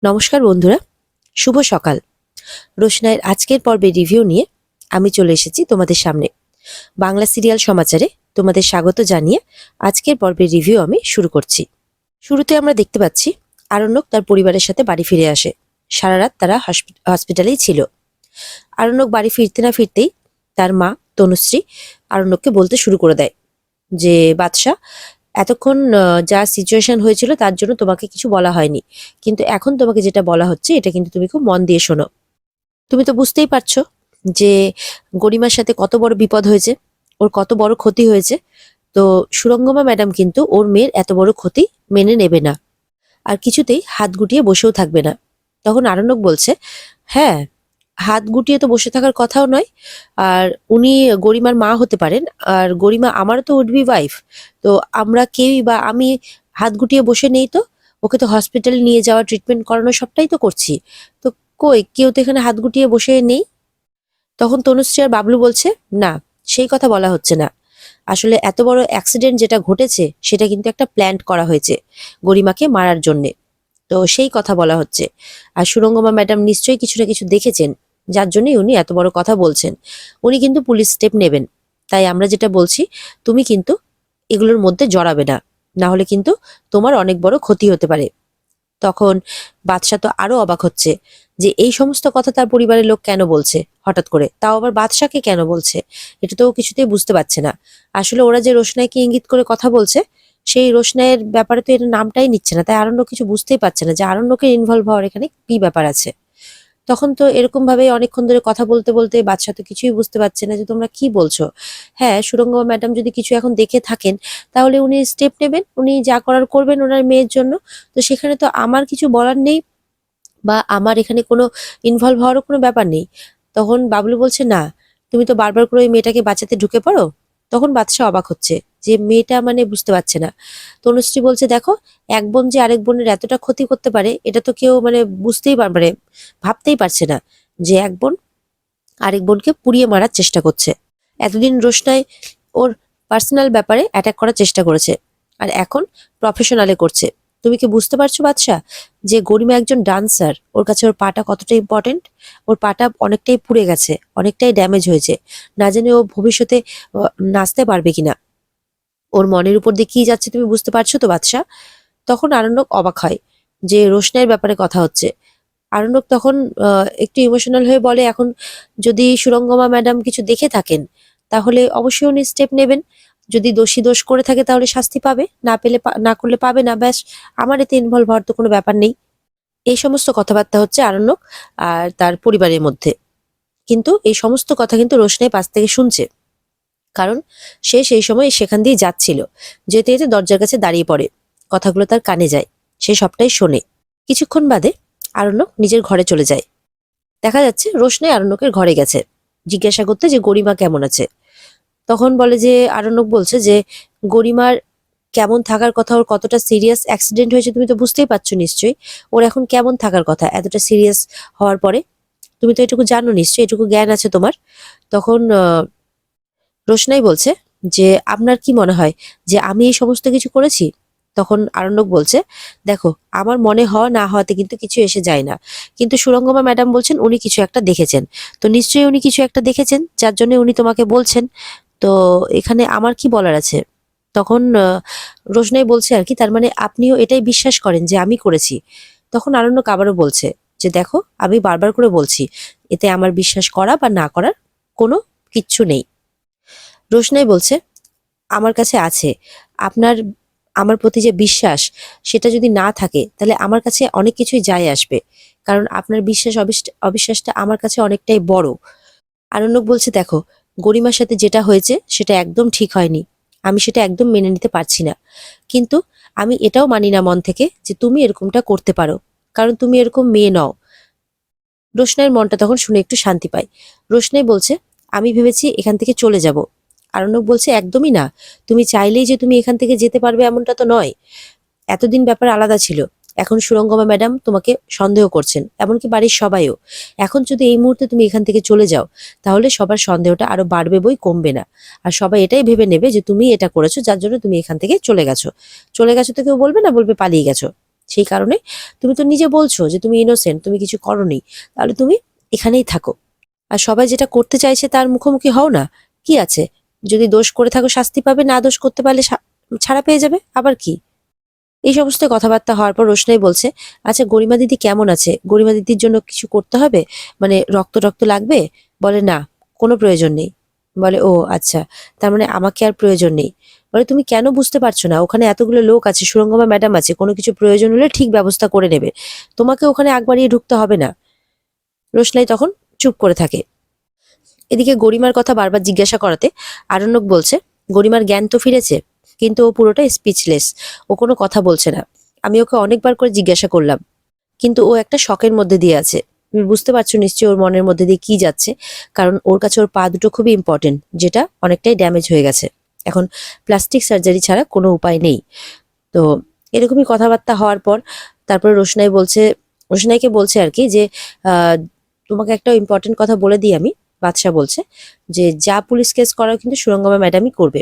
নমস্কার বন্ধুরা, শুভ সকাল। রোশনাইয়ের আজকের পর্বে রিভিউ নিয়ে আমি চলে এসেছি তোমাদের সামনে। বাংলা সিরিয়াল সমাচারে তোমাদের স্বাগত জানিয়ে আজকের পর্বের রিভিউ আমি শুরু করছি। শুরুতে আমরা দেখতে পাচ্ছি আরণ্যক তার পরিবারের সাথে বাড়ি ফিরে আসে। সারা রাত তারা হসপিটালেই ছিল। আরণ্যক বাড়ি ফিরতে না ফিরতেই তার মা তনুশ্রী আরণ্যককে বলতে শুরু করে দেয় যে বাদশা, এতক্ষণ যা সিচুয়েশন হয়েছিল তার জন্য তোমাকে কিছু বলা হয়নি, কিন্তু এখন তোমাকে যেটা বলা হচ্ছে এটা কিন্তু তুমি খুব মন দিয়ে শোনো। তুমি তো বুঝতেই পারছো যে গরিমার সাথে কত বড় বিপদ হয়েছে, ওর কত বড় ক্ষতি হয়েছে। তো সুরঙ্গমা ম্যাডাম কিন্তু ওর মেয়ের এত বড় ক্ষতি মেনে নেবে না, আর কিছুতেই হাত গুটিয়ে বসেও থাকবে না। তখন আরণ্যক বলছে, হ্যাঁ, হাত গুটিয়ে তো বসে থাকার কথাও নয়। আর উনি গরিমার মা হতে পারেন, আর গরিমা আমারও তো উড বি ওয়াইফ। তো আমরা কেউই বা আমি হাত গুটিয়ে বসে নেই তো। ওকে তো হসপিটালে নিয়ে যাওয়া, ট্রিটমেন্ট করানো সবটাই তো করছি। তো কই কেউ তো এখানে হাত গুটিয়ে বসে নেই। তখন তনুশ্রী আর বাবলু বলছে, না, সেই কথা বলা হচ্ছে না। আসলে এত বড় অ্যাক্সিডেন্ট যেটা ঘটেছে সেটা কিন্তু একটা প্ল্যান্ট করা হয়েছে গরিমাকে মারার জন্যে। তো সেই কথা বলা হচ্ছে। আর সুরঙ্গমা ম্যাডাম নিশ্চয়ই কিছু না কিছু দেখেছেন, যার জন্যই উনি এত বড় কথা বলছেন। উনি কিন্তু পুলিশ স্টেপ নেবেন। তাই আমরা যেটা বলছি, তুমি কিন্তু এগুলোর মধ্যে জড়াবে না, না হলে কিন্তু তোমার অনেক বড় ক্ষতি হতে পারে। তখন বাদশা তো আরো অবাক হচ্ছে যে এই সমস্ত কথা তার পরিবারের লোক কেন বলছে হঠাৎ করে, তাও আবার বাদশাকে কেন বলছে। এটা তো ও কিছুতেই বুঝতে পারছে না। আসলে ওরা যে রোশনাইকে ইঙ্গিত করে কথা বলছে, সেই রোশনাইয়ের ব্যাপারে তো এর নামটাই নিচ্ছে না। তাই আরণ্য কিছু বুঝতেই পারছে না যে আরণ্যকে ইনভলভ হওয়ার এখানে কি ব্যাপার আছে। তখন তো এরকম ভাবে অনেকক্ষণ ধরে কথা বলতে বলতে বাদশা তো কিছুই বুঝতে পারছে না যে তোমরা কি বলছো। হ্যাঁ, সুরঙ্গমা ম্যাডাম যদি কিছু এখন দেখে থাকেন, তাহলে উনি স্টেপ নেবেন, উনি যা করার করবেন ওনার মেয়ের জন্য। তো সেখানে তো আমার কিছু বলার নেই, বা আমার এখানে কোনো ইনভলভ হওয়ারও কোনো ব্যাপার নেই। তখন বাবলু বলছে, না, তুমি তো বারবার করে ওই মেয়েটাকে বাঁচাতে ঢুকে পড়ো। তখন বাদশা অবাক হচ্ছে যে মেয়েটা মানে বুঝতে পারছে না। তনুশ্রী বলছে, দেখো, এক বোন যে আরেক বোনের এতটা ক্ষতি করতে পারে এটা তো কেউ মানে বুঝতেই পারবে, ভাবতেই পারছে না যে এক বোন আরেক বোনকে পুড়িয়ে মারার চেষ্টা করছে। এতদিন রোশনাই ওর পার্সোনাল ব্যাপারে অ্যাটাক করার চেষ্টা করেছে, আর এখন প্রফেশনালে করছে। তুমি কি বুঝতে পারছো বাদশা যে গরিমা একজন ডান্সার, ওর কাছে ওর পাটা কতটা ইম্পর্টেন্ট। ওর পাটা অনেকটাই পুড়ে গেছে, অনেকটাই ড্যামেজ হয়েছে। না জানি ও ভবিষ্যতে নাচতে পারবে কিনা। ওর মনের উপর দিয়ে কি যাচ্ছে তুমি বুঝতে পারছো তো বাদশা। তখন আরণ্যক অবাক হয় যে রোশনাইয়ের ব্যাপারে কথা হচ্ছে। আরণ্যক তখন একটু ইমোশনাল হয়ে বলে, এখন যদি সুরঙ্গমা ম্যাডাম কিছু দেখে থাকেন তাহলে অবশ্যই উনি স্টেপ নেবেন। যদি দোষী দোষ করে থাকে তাহলে শাস্তি পাবে, না পেলে না করলে পাবে না, ব্যাস। আমার এতে ইনভলভ হওয়ার তো কোনো ব্যাপার নেই। এই সমস্ত কথাবার্তা হচ্ছে আরণ্যক আর তার পরিবারের মধ্যে। কিন্তু এই সমস্ত কথা কিন্তু রোশনাই পাশ থেকে শুনছে, কারণ সে সেই সময় সেখান দিয়ে যাচ্ছিল। যেতে যেতে দরজার কাছে দাঁড়িয়ে পড়ে, কথাগুলো তার কানে যায়, সে সবটাই শোনে। কিছুক্ষণ বাদে আরণ্যক নিজের ঘরে চলে যায়। দেখা যাচ্ছে রোশনাই আরণ্যকের ঘরে গেছে জিজ্ঞাসা করতে যে গরিমা কেমন আছে। তখন বলে যে, আরণ্যক বলছে যে গরিমার কেমন থাকার কথা, ওর কতটা সিরিয়াস অ্যাক্সিডেন্ট হয়েছে তুমি তো বুঝতেই পারছো নিশ্চয়ই। ওর এখন কেমন থাকার কথা এতটা সিরিয়াস হওয়ার পরে, তুমি তো এটুকু জানো নিশ্চয়ই, এটুকু জ্ঞান আছে তোমার। তখন রোশনাই বলছে যে আপনার কি মনে হয় যে আমি এই সমস্ত কিছু করেছি। তখন আরণ্যক বলছে, দেখো, আমার মনে হওয়া না হওয়াতে কিন্তু কিছু এসে যায় না, কিন্তু সুরঙ্গমা ম্যাডাম বলছেন উনি কিছু একটা দেখেছেন। তো নিশ্চয়ই উনি কিছু একটা দেখেছেন যার জন্য উনি তোমাকে বলছেন। তো এখানে আমার কি বলার আছে। তখন রোশনাই বলছে আর কি, তার মানে আপনিও এটাই বিশ্বাস করেন যে আমি করেছি। তখন আরণ্যক আবারও বলছে যে দেখো, আমি বারবার করে বলছি, এতে আমার বিশ্বাস করা বা না করার কোনো কিচ্ছু নেই। রোশনাই বলছে, আমার কাছে আছে। আপনার আমার প্রতি যে বিশ্বাস, সেটা যদি না থাকে তাহলে আমার কাছে অনেক কিছুই যায় আসবে, কারণ আপনার বিশ্বাস অবিশ্বাসটা আমার কাছে অনেকটাই বড়। আরণ্যক বলছে, দেখো, গরিমার সাথে যেটা হয়েছে সেটা একদম ঠিক হয়নি, আমি সেটা একদম মেনে নিতে পারছি না। কিন্তু আমি এটাও মানি না মন থেকে যে তুমি এরকমটা করতে পারো, কারণ তুমি এরকম মেয়ে নও। রোশনাইয়ের মনটা তখন শুনে একটু শান্তি পায়। রোশনাই বলছে, আমি ভেবেছি এখান থেকে চলে যাব। আরণ্যক বলছে, একদমই না। তুমি চাইলেই যে তুমি এখান থেকে যেতে পারবে এমনটা তো নয়। এতদিন ব্যাপার আলাদা ছিল, এখন সুরঙ্গমা ম্যাডাম তোমাকে সন্দেহ করছেন, এমনকি বাড়ির সবাইও। এখন যদি এই মুহূর্তে তুমি এখান থেকে চলে যাও, তাহলে সবার সন্দেহটা আরো বাড়বে বই কমবে না। আর সবাই এটাই ভেবে নেবে যে তুমি এটা করেছো যার জন্য তুমি এখান থেকে চলে গেছো। চলে গেছো তো কেউ বলবে না, বলবে পালিয়ে গেছো। সেই কারণে তুমি তো নিজে বলছো যে তুমি ইনোসেন্ট, তুমি কিছু করোনি, তাহলে তুমি এখানেই থাকো। আর সবাই যেটা করতে চাইছে তার মুখোমুখি হও না। কি আছে, যদি দোষ করে থাকো শাস্তি পাবে, না দোষ করতে পারলে ছাড়া পেয়ে যাবে, আবার কি। এই সমস্ত কথাবার্তা হওয়ার পর রোশনাই বলছে, আচ্ছা গরিমা দিদি কেমন আছে, গরিমা দিদির জন্য কিছু করতে হবে, মানে রক্ত টক্ত লাগবে? বলে না, কোনো প্রয়োজন নেই। বলে ও আচ্ছা, তার মানে আমাকে আর প্রয়োজন নেই। বলে তুমি কেন বুঝতে পারছো না, ওখানে এতগুলো লোক আছে, সুরঙ্গমা ম্যাডাম আছে, কোনো কিছু প্রয়োজন হলে ঠিক ব্যবস্থা করে নেবে, তোমাকে ওখানে আগ বাড়িয়ে ঢুকতে হবে না। রোশনাই তখন চুপ করে থাকে। এদিকে গরিমার কথা বারবার জিজ্ঞাসা করাতে আরণ্যক বলছে, গরিমার জ্ঞান তো ফিরেছে, কিন্তু ও পুরোটা স্পিচলেস, ও কোনো কথা বলছে না। আমি ওকে অনেকবার করে জিজ্ঞাসা করলাম, কিন্তু ও একটা শকের মধ্যে দিয়ে আছে। তুমি বুঝতে পারছো নিশ্চয়ই ওর মনের মধ্যে দিয়ে কি যাচ্ছে, কারণ ওর কাছে ওর পা দুটো খুবই ইম্পর্টেন্ট, যেটা অনেকটাই ড্যামেজ হয়ে গেছে। এখন প্লাস্টিক সার্জারি ছাড়া কোনো উপায় নেই। তো এরকমই কথাবার্তা হওয়ার পর তারপরে রোশনাইকে বলছে আর কি যে আহ তোমাকে একটা ইম্পর্টেন্ট কথা বলে দিই আমি। বাদশা বলছে যে যা পুলিশ কেস করার কিন্তু সুরঙ্গমা ম্যাডামই করবে,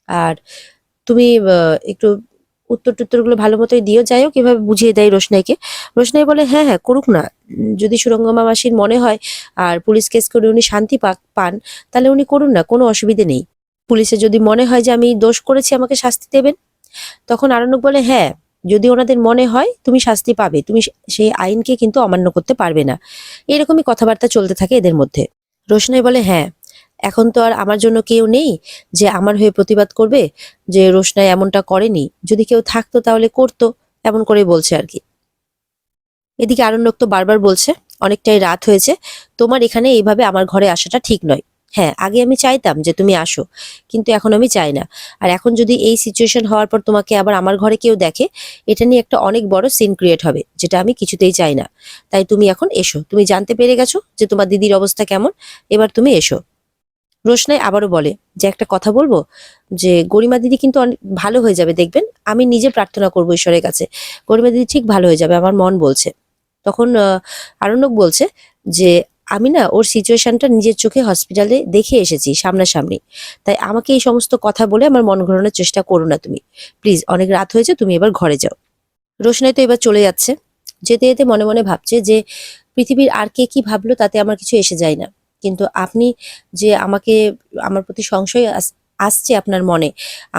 আর তুমি একটু উত্তর টুত্তরগুলো ভালো মতোই দিও। যাই হোক, এভাবে বুঝিয়ে দেয় রোশনাইকে। রোশনাই বলে হ্যাঁ হ্যাঁ করুক না, যদি সুরঙ্গমা মাসির মনে হয় আর পুলিশ কেস করে উনি শান্তি পান, তাহলে উনি করুন না, কোনো অসুবিধে নেই। পুলিশের যদি মনে হয় যে আমি দোষ করেছি আমাকে শাস্তি দেবেন, তখন আরণ্যক বলে হ্যাঁ, যদি ওনাদের মনে হয় তুমি শাস্তি পাবে, তুমি সেই আইনকে কিন্তু অমান্য করতে পারবে না। এরকমই কথাবার্তা চলতে থাকে এদের মধ্যে। রোশনাই বলে হ্যাঁ, এখন তো আর আমার জন্য কেউ নেই যে আমার হয়ে প্রতিবাদ করবে যে রোশনাই এমনটা করেনি, যদি কেউ থাকতো তাহলে করতো, এমন করে বলছে আর কি। এদিকে আরণ্যক তো বারবার বলছে অনেকটাই রাত হয়েছে, তোমার এখানে এইভাবে আমার ঘরে আসাটা ঠিক নয়। হ্যাঁ, আগে আমি চাইতাম যে তুমি আসো, কিন্তু এখন আমি চাই না। আর এখন যদি এই সিচুয়েশন হওয়ার পর তোমাকে আবার আমার ঘরে কেউ দেখে, এটা নিয়ে একটা অনেক বড় সিন ক্রিয়েট হবে, যেটা আমি কিছুতেই চাই না। তাই তুমি এখন এসো, তুমি জানতে পেরে গেছো যে তোমার দিদির অবস্থা কেমন, এবার তুমি এসো। রোশনাই আবারও বলে যে একটা কথা বলবো, যে গরিমা দিদি কিন্তু অনেক ভালো হয়ে যাবে, দেখবেন। আমি নিজে প্রার্থনা করবো ঈশ্বরের কাছে, গরিমা দিদি ঠিক ভালো হয়ে যাবে, আমার মন বলছে। তখন আরণ্যক বলছে যে আমি না ওর সিচুয়েশনটা নিজের চোখে হসপিটালে দেখে এসেছি সামনাসামনি, তাই আমাকে এই সমস্ত কথা বলে আমার মন ঘোরানোর চেষ্টা করো না তুমি, প্লিজ। অনেক রাত হয়েছে, তুমি এবার ঘরে যাও। রোশনাই তো এবার চলে যাচ্ছে। যেতে যেতে মনে মনে ভাবছে যে পৃথিবীর আর কে কি ভাবলো তাতে আমার কিছু এসে যায় না, কিন্তু আপনি যে আমাকে, আমার প্রতি সংশয় আসছে আপনার মনে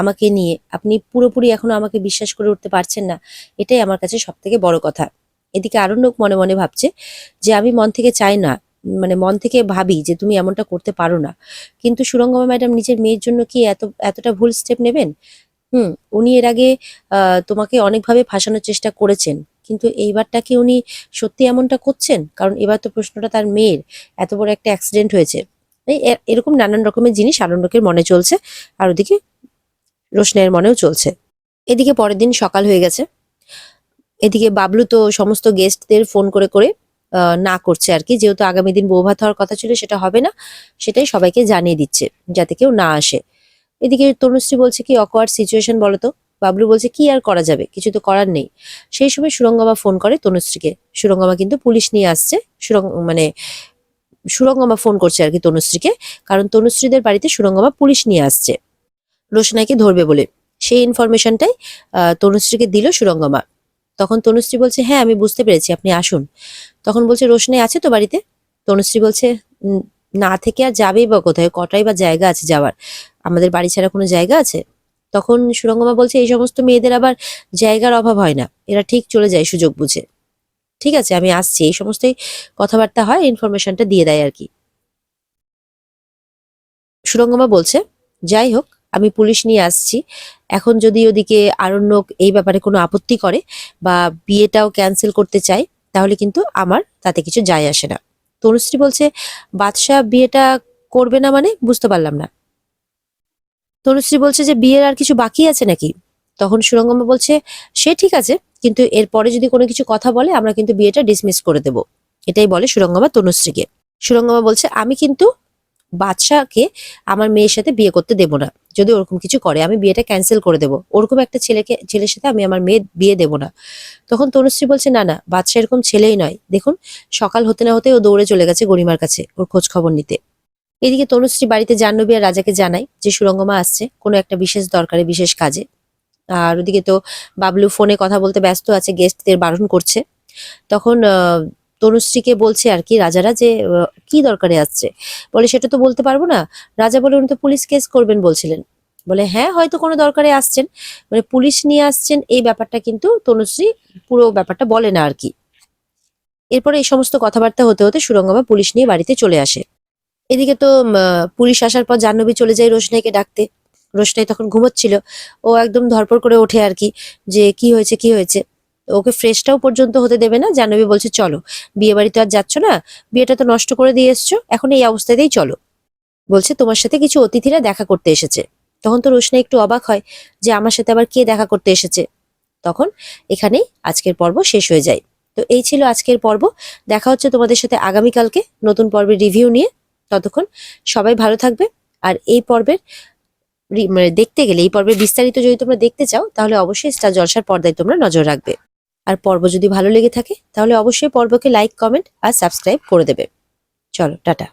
আমাকে নিয়ে, আপনি পুরোপুরি এখনো আমাকে বিশ্বাস করে উঠতে পারছেন না, এটাই আমার কাছে সব থেকে বড় কথা। এদিকে আরণ্যক মনে মনে ভাবছে যে আমি মন থেকে চাই না, মানে মন থেকে ভাবি যে তুমি এমনটা করতে পারো না, কিন্তু সুরঙ্গমা ম্যাডাম নিজের মেয়ের জন্য কি এতটা ভুল স্টেপ নেবেন? উনি এর আগে তোমাকে অনেকভাবে ফাঁসানোর চেষ্টা করেছেন, কিন্তু এইবারটা কি উনি সত্যি এমনটা করছেন? কারণ এবার তো প্রশ্নটা তার মেয়ের, এত বড় একটা অ্যাক্সিডেন্ট হয়েছে। এরকম নানান রকমের জিনিস আরণ্যকের মনে চলছে, আর ওদিকে রোশনাইয়ের মনেও চলছে। এদিকে পরের দিন সকাল হয়ে গেছে। এদিকে বাবলু তো সমস্ত গেস্টদের ফোন করে করে না করছে আর কি, যেহেতু আগামী দিন বৌভাত হওয়ার কথা ছিল সেটা হবে না, সেটাই সবাইকে জানিয়ে দিচ্ছে যাতে কেউ না আসে। এদিকে তনুশ্রী বলছে কি অকওয়ার্ড সিচুয়েশন বলো তো। বাবলু বলছে কি আর করা যাবে, কিছু তো করার নেই। সেই সময় সুরঙ্গমা ফোন করে তনুশ্রীকে। সুরঙ্গমা কিন্তু পুলিশ নিয়ে আসছে, মানে সুরঙ্গমা ফোন করছে আর কি তনুশ্রীকে, কারণ তনুশ্রীদের বাড়িতে সুরঙ্গমা পুলিশ নিয়ে আসছে রোশনাইকে ধরবে বলে। সেই ইনফরমেশনটাই তনুশ্রীকে দিল সুরঙ্গমা। তখন তনুশ্রী বলছে হ্যাঁ আমি বুঝতে পেরেছি, আপনি আসুন। তখন বলছে রোশনাই আছে তো বাড়িতে? তনুশ্রী বলছে না থেকে আর যাবেই বা কোথায়, কটাই বা জায়গা আছে যাওয়ার, আমাদের বাড়ি ছাড়া কোনো জায়গা আছে? তখন সুরঙ্গমা বলছে এই সমস্ত মেয়েদের আবার জায়গার অভাব হয় না, এরা ঠিক চলে যায় সুযোগ বুঝে। ঠিক আছে আমি আসছি, এই সমস্তই কথাবার্তা হয়, ইনফরমেশনটা দিয়ে দেয় আর কি। সুরঙ্গমা বলছে যাই হোক, আমি পুলিশ নিয়ে আসছি। এখন যদি ওদিকে আরণ্যক এই ব্যাপারে কোনো আপত্তি করে বা বিয়েটাও ক্যান্সেল করতে চায়, তাহলে কিন্তু আমার তাতে কিছু যায় আসে না। তনুশ্রী বলছে বাদশা বিয়েটা করবে না মানে, বুঝতে পারলাম না। তনুশ্রী বলছে যে বিয়ের আর কিছু বাকি আছে নাকি? তখন সুরঙ্গমা বলছে সে ঠিক আছে, কিন্তু এরপরে যদি কোনো কিছু কথা বলে আমরা কিন্তু বিয়েটা ডিসমিস করে দেব। এটাই বলে সুরঙ্গমা তনুশ্রীকে। সুরঙ্গমা বলছে আমি কিন্তু বাদশাকে আমার মেয়ের সাথে বিয়ে করতে দেব না, যদি ওরকম কিছু করে আমি বিয়েটা ক্যান্সেল করে দেব, ওরকম একটা ছেলের সাথে আমি আমার মেয়ে বিয়ে দেব না। তখন তনুশ্রী বলছে না না, বাদশা এরকম ছেলেই নয়, দেখুন সকাল হতে না হতে ও দৌড়ে চলে গেছে গরিমার কাছে ওর খোঁজ খবর নিতে। এদিকে তনুশ্রী বাড়িতে জাহ্নবী আর রাজাকে জানায় যে সুরঙ্গমা আসছে কোনো একটা বিশেষ দরকারে, বিশেষ কাজে। আর ওদিকে তো বাবলু ফোনে কথা বলতে ব্যস্ত আছে, গেস্টদের বারণ করছে। তখন তনুশ্রীকে বলছে আর কি রাজারা যে কি দরকারে আসছে, বলে সেটা তো বলতে পারবো না। রাজা বলে উনি তো পুলিশ কেস করবেন বলছিলেন। বলে হ্যাঁ হয়তো কোনো দরকারে আসছেন, মানে পুলিশ নিয়ে আসছেন এই ব্যাপারটা কিন্তু তনুশ্রী পুরো ব্যাপারটা বলে না আর কি। এরপরে এই সমস্ত কথাবার্তা হতে হতে সুরঙ্গমা পুলিশ নিয়ে বাড়িতে চলে আসে। এদিকে তো পুলিশ আসার পর জাহ্নবী চলে যায় রোশনাইকে ডাকতে। রোশনাই তখন ঘুমোচ্ছিল। ও একদম ধরপড় করে ওঠে আর কি, যে কি হয়েছে কি হয়েছে। ওকে ফ্রেশটাও পর্যন্ত হতে দেবে না। জাহ্নবী বলছে চলো, বিয়ে বাড়িতে আর যাচ্ছ না, বিয়েটা তো নষ্ট করে দিয়ে এসছো, এখন এই অবস্থাতেই চলো। বলছে তোমার সাথে কিছু অতিথিরা দেখা করতে এসেছে। তখন তো রোশনাই একটু অবাক হয় যে আমার সাথে আবার কে দেখা করতে এসেছে। তখন এখানেই আজকের পর্ব শেষ হয়ে যায়। তো এই ছিল আজকের পর্ব। দেখা হচ্ছে তোমাদের সাথে আগামীকালকে নতুন পর্বের রিভিউ নিয়ে। ততক্ষণ সবাই ভালো থাকবে। আর এই পর্বের মানে দেখতে গেলে এই পর্বের বিস্তারিত যদি তোমরা দেখতে চাও তাহলে অবশ্যই স্টার জলসার পর্দায় তোমরা নজর রাখবে। আর পর্ব যদি ভালো লেগে থাকে তাহলে অবশ্যই পর্বকে লাইক, কমেন্ট আর সাবস্ক্রাইব করে দেবে। চলো টাটা।